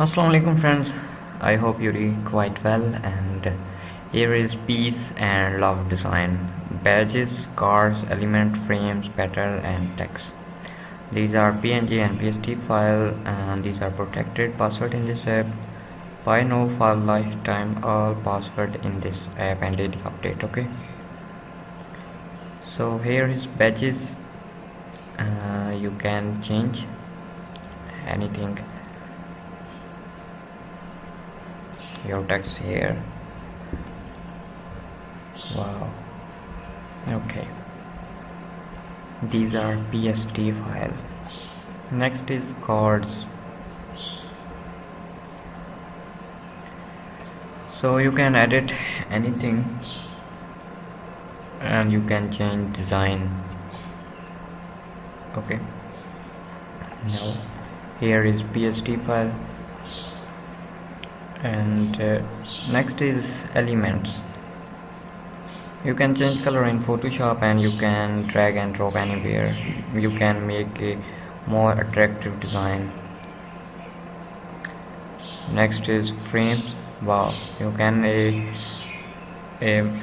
Assalamu alaikum friends, I hope you're doing quite well, and here is peace and love design, badges, cards, element frames, pattern and text. These are PNG and PSD file, and these are protected password in this app. Buy no file lifetime all password in this app and daily update. Okay, so here is badges. You can change anything, your text here. Wow. Okay, these are PSD file. Next is cards. So you can edit anything and you can change design. Okay, now here is PSD file, and next is elements. You can change color in Photoshop and you can drag and drop anywhere. You can make a more attractive design. Next is frames. Wow, you can a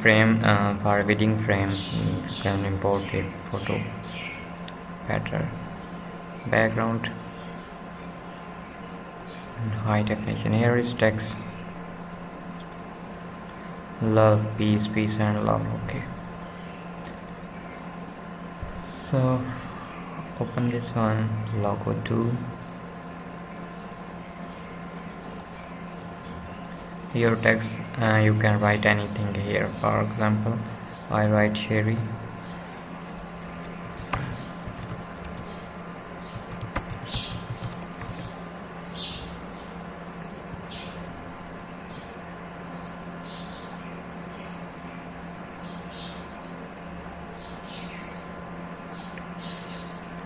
frame for a wedding frame. You can import a photo, pattern, background, and high definition. Here is text: love, peace, peace and love. Okay, so open this one, logo tool. Your text, you can write anything here. For example, I write Sheri.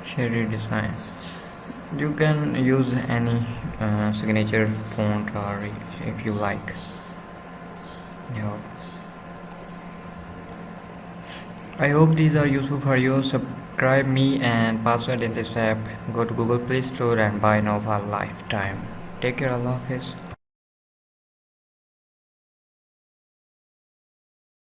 Sheri design. You can use any signature font or if you like. Yeah. I hope these are useful for you. Subscribe me and password in this app. Go to Google Play Store and buy now for lifetime. Take care, Allah Hafiz.